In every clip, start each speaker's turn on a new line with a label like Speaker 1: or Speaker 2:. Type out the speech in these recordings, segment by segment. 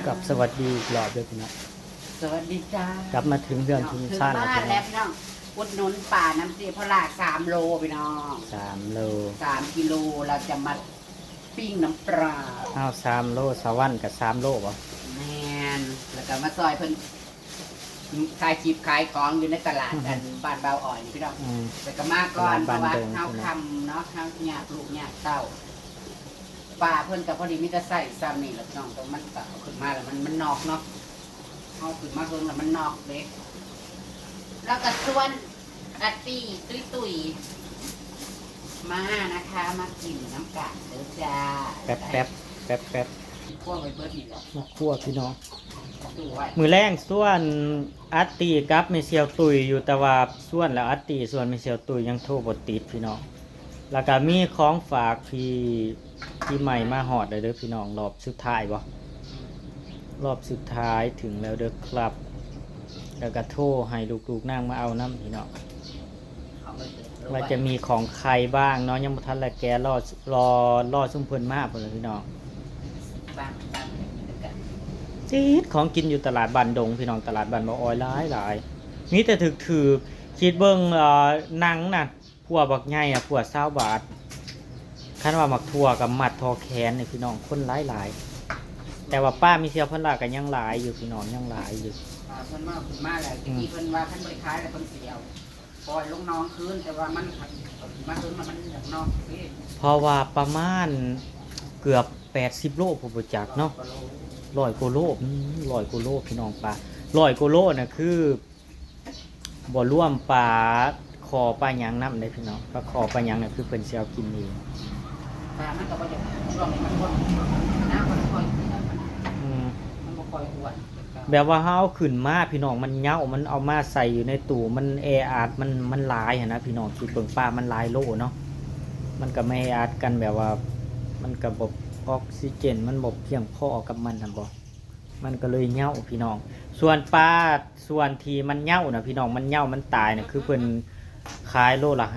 Speaker 1: กับสวัสดีอีกรอบด้วยพี่น้อง
Speaker 2: สวัสดีจ้าก
Speaker 1: ลับมาถึงเรื่องทุนชาติ
Speaker 2: แล้
Speaker 1: แล้ว ว
Speaker 2: พี่
Speaker 1: พี่น้อง
Speaker 2: น้องอุดหนุนป่าน้ำซีพลา3 โลพี่น้อง
Speaker 1: 3 โล
Speaker 2: 3 กิโลเราจะมาปิ้งน้ำปลา
Speaker 1: อ้าว3 โลสวรรค์กับ3 โลบ่
Speaker 2: แมนแล้วก็มาซอยเพิ่นขายชีพขายของอยู่ในตลาดกันบ้านเบาอ่อนนี่พี่น้อง
Speaker 1: อืม
Speaker 2: แล้วก็มาก่อนเพ
Speaker 1: ตลาด
Speaker 2: ราะ
Speaker 1: บ้าน
Speaker 2: ว่า
Speaker 1: ดง
Speaker 2: ข้าวคำเนาะข้าวหยาบลูกหยาบเต้าป่าเพิ่นกับพอดีมิตรใส่ซ้ำนี่แหละพี่น้องตรงมันก็เอาขึ้นมาแล้วมันนอกเนาะเอาขึ้นมาเพิ่งแล้วมันนอกเล็กแล้วก็ส่วนอาตีตุยมานะคะมากินน้ำกาดเด้อจ้า
Speaker 1: แป๊บแป๊บแป๊บแป๊บ
Speaker 2: พวกไปเบิร์ดนี่แหละ
Speaker 1: มาคั่วพี่น้อง
Speaker 2: ดูไว้
Speaker 1: มือแรงส่วนอัตตีกับเมเซียวตุยอยู่แต่ว่าส่วนแล้วอัตตีส่วนเมเซียวตุยยังโทรบ่ติดพี่น้องแล้วก็มีของฝากพี่ใหม่มาหอดเลยเด้อพี่น้องรอบสุดท้ายบ่รอบสุดท้ายถึงแล้วเด้อครับ แล้วก็โทรให้ลูกๆนั่งมาเอาน้ำพี่น้อง
Speaker 2: เอาไปเถอ
Speaker 1: ว่าจะมีของใครบ้างเนาะยังบ่ทันละแกรอซุ่มเพิ่นมาพุ่นล่ะพี่น้อง
Speaker 2: บ้างเดี๋ยวกัน
Speaker 1: จี๊ดของกินอยู่ตลาดบ้านดงพี่น้องตลาดบ้านบ่ออยหลายมีแต่ถึกๆคิดเบิ่งหนังน่ะผัวบักใหญ่น่ะผัว20 บาทคันว่ามักทั่วกับมัดทอแขนนี่พี่น้องคนหลายแต่ว่าป้ามีเสียวเพิ่นล่ะก็ยังหลายอยู่พี่น้องยังหลายอยู่
Speaker 2: เพิ่นมาขึ้นมาแล้วที่เพิ่นว่าเพิ่นบริขายแล้วเพิ่นเสียวปล่อยลูกน้องคืนแต่ว่ามันมาคืนมันอย่างนอกนี่
Speaker 1: เพราะว่าประมาณเกือบ80 โลผู้บ่จักเนาะ 100 กว่าโล100 กว่าโลพี่น้องปลา100 กว่าโลน่ะคือบ่รวมปลาคอปลาหยังนำได้พี่น้องปลาคอปลาหยังน่ะคือเพิ่นสิเอากินเอง
Speaker 2: ปลามันก็บ่ได้ช่วงนี้มันบ่น้ำมันค่อย
Speaker 1: อืม
Speaker 2: มันบ่ค่อยอ้วน
Speaker 1: แบบว่าเฮาเอาขึ้นมาพี่น้องมันเหงามันเอามาใส่อยู่ในตู้มันแออัดมันหลายหันนะพี่น้องคิดเบิ่งปลามันหลายโลเนาะมันก็ไม่แออัดกันแบบว่ามันก็บ่ออกซิเจนมันบ่เพียงพอกับมันน่ะบ่มันก็เลยเหงาพี่น้องส่วนปลาส่วนที่มันเหงาน่ะพี่น้องมันเหงามันตายน่ะคือเพิ่นขายโลละ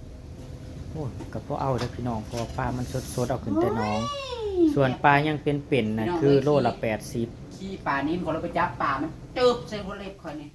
Speaker 1: 50โอ้ก็พอเอาเด้อพี่น้องเพราะว่าปลามันสดๆเอาขึ้นแต่หน้อง ส่วนปลายังเป็นๆน่ะคือโลละ80
Speaker 2: ขี้ปลานี้พอเราไปจับปลามันตึบใส่หัวเล็บค่อยนี่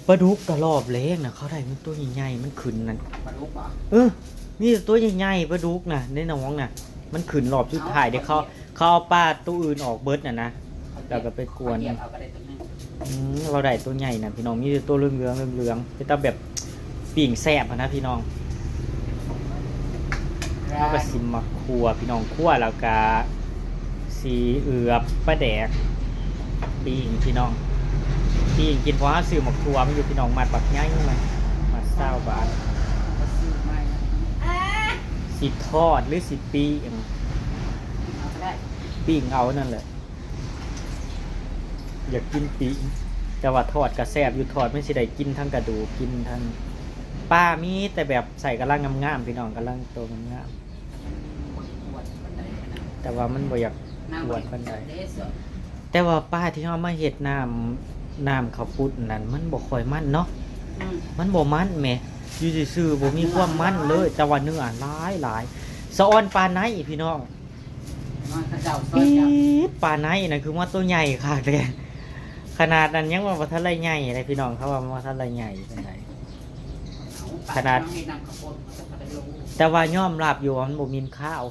Speaker 1: ปลาดุกกระรอบเล็กนะเขาได้มันตัวใหญ่ๆมันขึ้นนั่น
Speaker 2: ปลาลูกบ่
Speaker 1: มีแต่ตัวใหญ่ๆปลาดุกนะในหนองน่ะมันขึ้นรอบสุดท้ายเดี๋ยวเขาเอาปลาตัวอื่นออกเบิดน่ะนะแล้วก็ไปกวน
Speaker 2: เอาก็ได้ตัวนึง
Speaker 1: เราได้ตัวใหญ่น่ะพี่น้องมีแต่ตัวเหลืองๆเหลืองๆเป็นตาแบบปิ่งแซ่บอะนะพี่น้องเราก็สิมาคั่วพี่น้องคั่วแล้วก็สีเอือบปลาแดกปิ่งพี่น้องปิ่งกินเพราะว่าซื้อหมกทั่วมันอยู่พี่น้องมัดบักใหญ่มัน20 บาท
Speaker 2: ก็ซื้อมา
Speaker 1: สิทอดหรือสิปีง
Speaker 2: เอาก็ได้
Speaker 1: ปิ้งเอานั่นแหละอยากกินปีงแต่ว่าทอดกระแซบอยู่ทอดไม่ใช่ได้กินทั้งกระดูกกินทั้งป้ามีแต่แบบใส่กระลังงามๆพี่น้องกระลังโตงาม
Speaker 2: ปวดปานใดนะ
Speaker 1: ๆแต่ว่ามันบ่อยาก
Speaker 2: น้ำ
Speaker 1: ปวดปานใด
Speaker 2: เด้อเสือ
Speaker 1: แต่ว่าป้าที่เฮามาเฮ็ดน้ำข้าวปุ้นนั่นมันบ่ค่อยมันเนาะ
Speaker 2: อืม
Speaker 1: มันบ่มันแหมอยู่ซื่อๆบ่มีความมันเลยแต่ว่าเนื้อหลายสะออนปลาไหนพี่น้อง
Speaker 2: น้อยเขาเจ้าซอย
Speaker 1: ปี๊
Speaker 2: จับ
Speaker 1: ดปลาไหนนั่นคือว่าตัวใหญ่ค่ะเลยขนาดนั้นยังว่าทันไรใหญ่เลยพี่น้องเขาว่าทันไรใหญ่เป็นไง ขนาด
Speaker 2: เอให้นำข้าวโพดมาสักกระโหลก
Speaker 1: แต่ว่ายอมรับอยู่ว่ามันบ่มีข้าว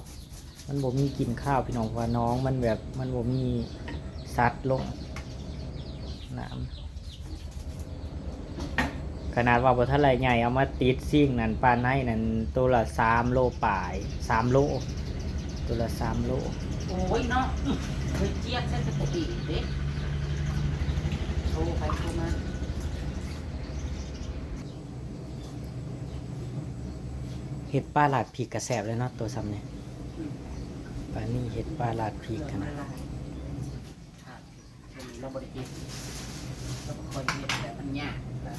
Speaker 1: มันบ่มีกินข้าวพี่น้องเพราะว่าน้องมันแบบมันบ่มีสัตว์ลงน้ำขนาดว่าบ่ทันไรใหญ่เอามาติดซิ่งนั่นปลาไหนนั่นตัวละ3 โลปลาย3 โลตัวละ3 โล
Speaker 2: โอ้ยเนาะเคยเจี๊ยบเส้นสติอีกเด็กโทรไปโทรมา
Speaker 1: เห็ดปลาหลาดพริกกระแสบเลยเนาะตัวซ้ำเนี่ย
Speaker 2: อืม
Speaker 1: ปลานี่เห็ดปลาหลาดพริก
Speaker 2: เกลื
Speaker 1: กั
Speaker 2: อน ละลายครับเราบริกิตเราก็คอยเรียนแต่มันยากแบบ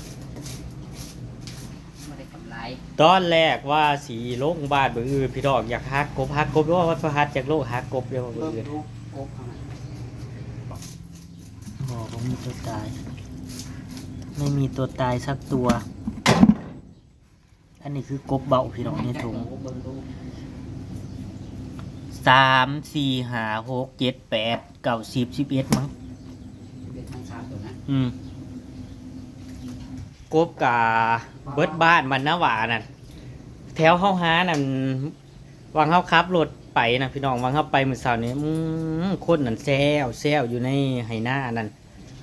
Speaker 2: ไม่ได้กำไร
Speaker 1: ตอนแรกว่าสีโลงบาดเบืออื่นพี่ดอกอยากฮักกบด้วยว่าพระฮักจากโลกฮักกบเรียกว่าเบือ
Speaker 2: เบิ่ง
Speaker 1: อื่น
Speaker 2: ดูกบเอามา
Speaker 1: บอกว่ามีตัวตาย ไม่มีตัวตายสักตัว อันนี้คือกบเบาพี่ดอกในถุง
Speaker 2: เบิ่งดู
Speaker 1: 3 4 5 6 7 8 9 10 11มั้ง
Speaker 2: เป็นทางชาตัวนั้น
Speaker 1: กบกาเบิดบ้านมันนะหวานั่นแถวเฮาหานั่นวางเฮาขับรถไปนะพี่น้องวางเฮาไปมื้อเช้านี้คนนั่นแซวอยู่ในไหหน้านั่น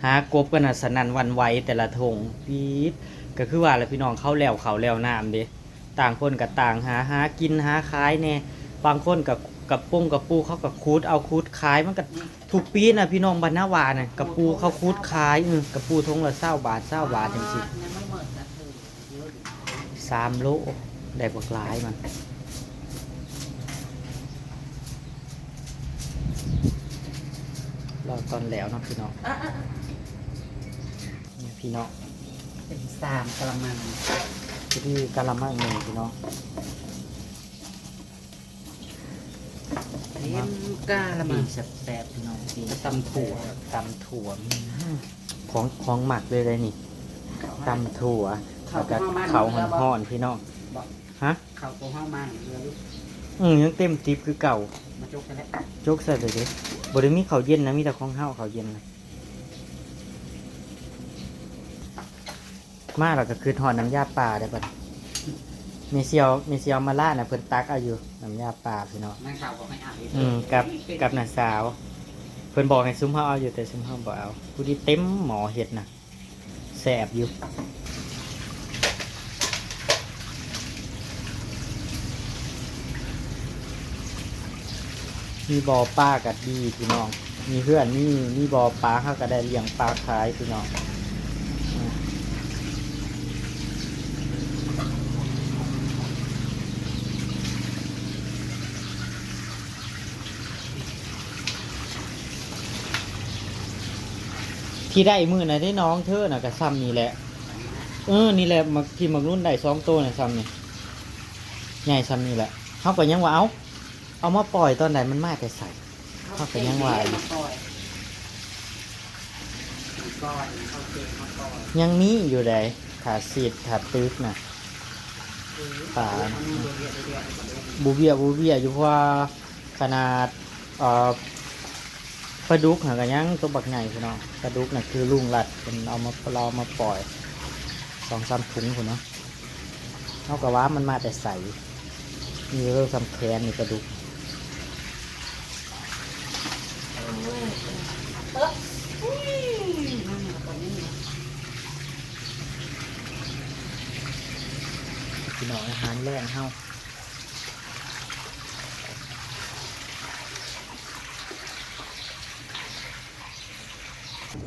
Speaker 1: หากบกันน่ะสนั่นหวันไหวแต่ละทงปี๊ดก็คือว่าแหละพี่น้องเขาแล้วน้ำเด้ต่างคนก็ต่างหากินหาขายแน่บางคนกับปุ้งกับปูเขาก็คูดเอาคูดขายมันก็ถูกปีน่ะพี่น้องบ้านนาหวาน่ะกับปูเขาคูดขายกับปูทงละ20 บาทจังซี่
Speaker 2: ยังไม่หมดนะเธอเยอะดิ
Speaker 1: 3 โลได้บักหลายมันรอตอนแล้วเนาะพี่น้องนี่พี่น้อง
Speaker 2: เป็น3กะละมัง
Speaker 1: ที่กะละมังหนึ่งพี่น้อง
Speaker 2: เลี้ยงกะละมั
Speaker 1: ปี
Speaker 2: ง
Speaker 1: แซ่บๆพี่น้องปี
Speaker 2: ตำถั่ว
Speaker 1: ตำถั่วของหมักเลยเลยนี่ตำถั่วแล้วก็เขาห่อนๆพี่น้องฮะ
Speaker 2: ข้าวโพดห้องมันเรือลูก
Speaker 1: ยังเต็มติ๊บคือเก่า
Speaker 2: มาจกกันแล้ว
Speaker 1: โจกใส่เลยดิบริมีเขาวเย็นนะมีแต่ของเฮาเขาวเย็นนะมาเราก็คือถอนน้ำยาป่าได้ปะมีเซียวมาล่าน่ะเพิ่นตักเอาอยู่น้ำยาป่าพี่น้อง
Speaker 2: นั่งข่าวก็ไม่อ่าน
Speaker 1: กับน้าสาว เพิ่นบอกให้ซุ้มเฮาเอาอยู่แต่ซุ้มเฮาบ่เอาผู้ที่เต็มหมอเห็ดน่ะแสบอยู่มีบ่อปลากัดดีพี่น้อง มีเพื่อนมีบ่อปลาเขาก็ได้เลี้ยงปลาขายพี่น้องที่ได้มือน่ะได้น้องเธอน่ะก็ซ้ำนี่แหละนี่แหละที่มักรุ่นได้2 ตัวน่ะซ้ำนี่ใหญ่ซ้ำนี่แหละเขาก็ยังว่าเอามาปล่อยตอนไหนมันมาแต่ใส่ เขาก็ยังว่าอยู่
Speaker 2: ก่อนเขาเก็บมาก่อน
Speaker 1: ยังมีอยู่ใดขาสีดขาตึกน่ะ ป่า บูเบียอยู่เพราะว่าขนาดปลาดุกหากันยังตัวบักใหญ่พี่น้องปลาดุกน่ะคือลุงรัดเป็นเรามาปล่อย2-3 ถุงพุ่นเนาะเท่ากับว่ามันมาแต่ใสมีเรื่องสำแคนนี่ปลาดุกพี่น้องอาหารแรงเฮา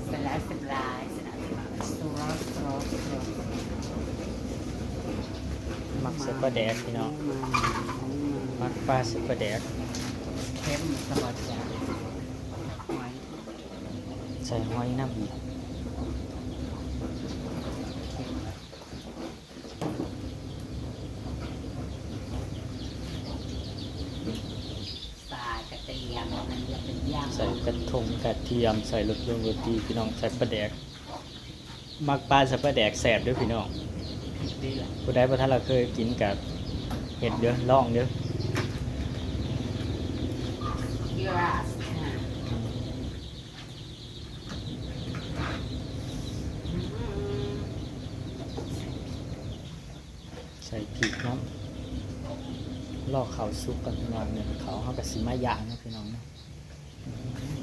Speaker 2: เป็นลายสนามสรอสรอ
Speaker 1: มักเสปลาแดกพี่น้องมักปลาเสปลาแดก
Speaker 2: เข้มสบายใจหอย
Speaker 1: ใส่หอยน้ำอีก
Speaker 2: สายกระเทียมมันจะเป็นย่าง
Speaker 1: ใส่กระทงกระเทียมใส่รสยงโรตีพี่น้องใส่ปลาแดกมักปลาใส่ปลาแดกแสบด้วยพี่น้อง
Speaker 2: ดีแหละ
Speaker 1: ผู้ใดบ่ท่านเราเคยกินกับเห็ดเด้อลองเด้อ
Speaker 2: กีราส
Speaker 1: ใส่พริกน้ำลอกเขาซุปกันพี่น้องเนี่ยเขาเขากับสีมะยางนะพี่น้องนะ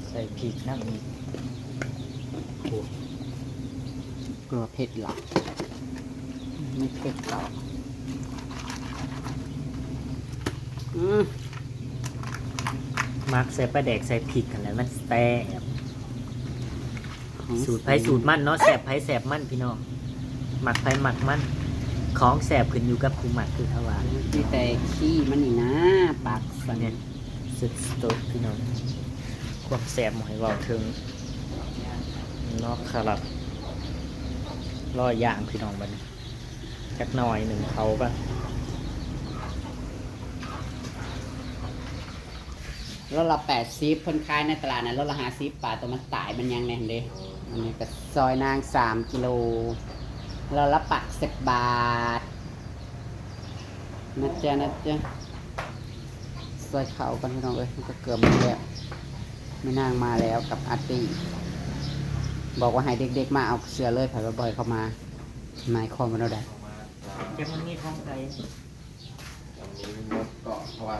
Speaker 1: ใส่พริกน้ำอีกโอ้
Speaker 2: กลัวเผ็ดหรอไม่เผ็ดหรอก
Speaker 1: มักใส่ปลาแดกใส่พริกกันแล้วมันแซ่บสูตรไผ่สูตรมันเนาะแซ่บไผ่แซ่บมันพี่น้องหมักไผ่หมักมันของแซ่บขึ้นอยู่กับผู้หมักคือทวาร
Speaker 2: มีแต่ขี้มันนี่นะปากสัน
Speaker 1: เนี่ยสุดสดพี่น้องความแซ่บหมายว่าถึงนอกคารับรอย่างพี่น้องบัดนจักหน่อยหนึ่งเขาก็
Speaker 2: รถละ80เพิ่นขายในตลาดนะรถละ50 บาทตัวมันตายมันยังแน่นเด้อันนี้ก็ซอยนาง3 กิโลรถละปัก10 บาทนะจ๊ะ ซอยเขากันพี่น้องเลยมันก็เกือบหมดแล้วไม่นางมาแล้วกับอาร์ตี้บอกว่าให้เด็กๆมาเอาเสือเลยไผ่บ่อยเข้ามาหมายความว่าเราได้
Speaker 1: จะมันมีท้องไก่
Speaker 3: ตอนนี้รถเกาะเพราะว่า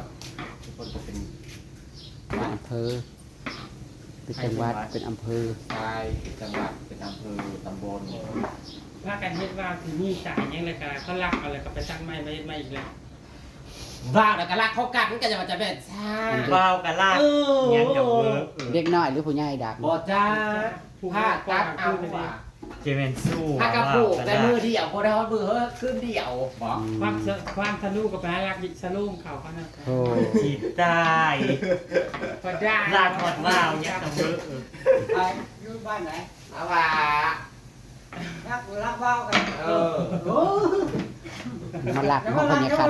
Speaker 3: ทุกคนจะเป็น
Speaker 2: อำเภอเป็นจังหวัดเป็นอำเภอ
Speaker 3: ชายเป็นจังหวัดเป็นอำเภอตำบล
Speaker 4: ว่ากันเฮ็ดว่าคือมีสายยังไงกันเขาลักอะไรก็ไปสร้างไม้มาเฮ็ดมาอีกแล้ว
Speaker 2: ว้าวแล้วก็รักเขากัดมันก็จะมาจะเป็นใช่
Speaker 1: ว้าวกันลากยังกับเวิร์ก
Speaker 2: เด็กน้อยหรือผู้ใหญ่ดัก
Speaker 3: บอจ้าผ้าตัดเอาว่า
Speaker 1: เจเวนสู้
Speaker 3: ผ้ากระปุกแต่มือเดียวพอได้มือเฮ้ยขึ้นเดียวบอก
Speaker 4: ความทะลุกับไปหาลักยิสลุ่มเขาเขานะ
Speaker 2: โอ้
Speaker 1: จีบได้
Speaker 4: ก็ได้
Speaker 1: ลากหอดว้าวยังกับเวิร์ก
Speaker 2: ไอ้อยู่บ้านไหน
Speaker 3: เอาว่า
Speaker 2: รักว้าวกัน
Speaker 3: เออ
Speaker 2: มาลักห้องพญาคัน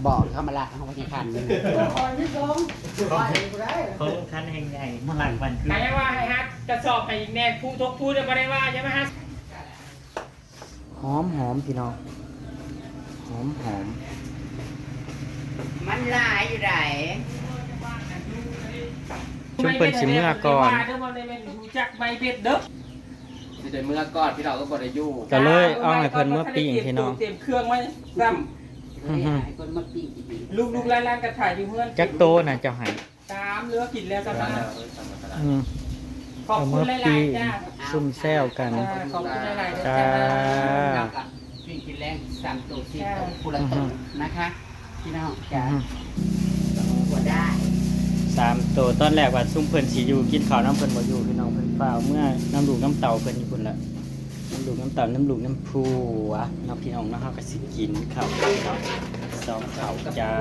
Speaker 2: บอกเขามาลักห้องพญาคันเลย
Speaker 1: เขาคันแห่งใหญ่มาหลังวันคือ
Speaker 4: ใครว่าให้ฮัทกระสอบไปอีกแน่ผู้ทกพูดได้ไม่ได้ว่าใช่ไหมฮัท
Speaker 1: หอมหอมพี่น้องหอมหอม
Speaker 2: มันลายอยู่ไหน
Speaker 1: ชุบเปิดชิมเมื่อก่อน
Speaker 4: เดี๋ยวมันเลยไม่รู้จักใบเบ็ดเด้อ
Speaker 3: ที่เดินเมื่อก่อนพี่เราก็บอได้อยู่
Speaker 1: ก็เลยเอาให้เพิ่นเมื่อปีพี่น้อง
Speaker 4: เต็มเครื่องไว้ซ้
Speaker 2: ไอ้คนมาปิ้งอีก
Speaker 4: ำลูกๆล้านๆกระถ่ายอยู่เพื่อน
Speaker 1: จักโตน่ะเจ้าให้
Speaker 4: ตามเรือกินแล้วสบาย
Speaker 1: อืม
Speaker 4: ขอบคุณหลายๆจ้า
Speaker 1: ซุ่มแซวกัน
Speaker 4: ขอบคุณหลายๆ
Speaker 1: จ้า
Speaker 4: จ้า
Speaker 2: ปิ้งกินแรง3ตัว4ตัวผู้ละตัวนะคะพี่น้องจ้าหัวได้
Speaker 1: สามตัวตอนแรกว่าซุ่มเพิ่นสิอยู่กินข้าวน้ำเพิ่นบ่อยู่พี่น้องเพิ่นเปล่าเมื่อน้ำลูกน้ำเต่าเพิ่นอยู่พุ่นละน้ำลูกน้ำเต่าน้ำลูกน้ำพูวะน้องพี่น้องเนาะเฮาก็สิกินข้าวพี่น้องสองข้าวจ้า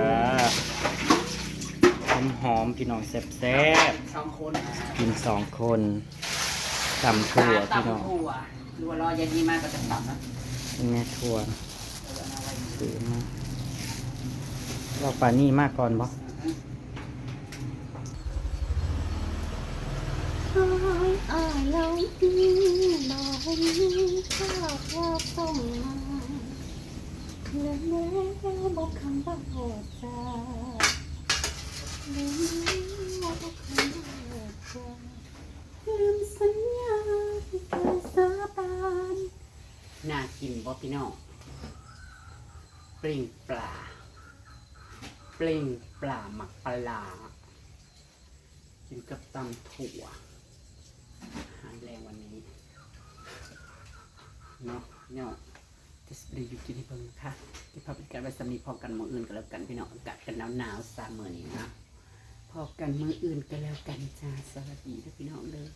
Speaker 1: หอมๆพี่น้องแซ่บ
Speaker 2: 2 คน
Speaker 1: ๆกินสองคนตำถั่วพี่น้อง
Speaker 2: ถั่วหรือว่ารอยาดีมากก็จะตับนะ
Speaker 1: เป็นไงถั่วซื้อมาเราปลานี่มากก่อนบ่
Speaker 5: อ้ายเราบอกข้าวว่าส่งมาแล้วบอกคำว่าโหดจาแล้วบอกคำว่าโหดจาลืมสัญญาที่เคยสาบาน
Speaker 2: น่ากินบ่พี่น้องปลิ้งปลาปลิ้งปลาหมักปลากินกับตำถั่วอาหารแรงวันนี้เนาะเนาะจะสปรีอยู่กินให้เพิ่งค่ะที่พอเป็นการไปสำนีพอกันมื้ออื่นก็แล้วกันพี่น้องอากาศกันหนาวๆ3มื้อนี้นะพอกันมื้ออื่นก็แล้วกันจ้าสวัสดีเด้อพี่น้องเด้อ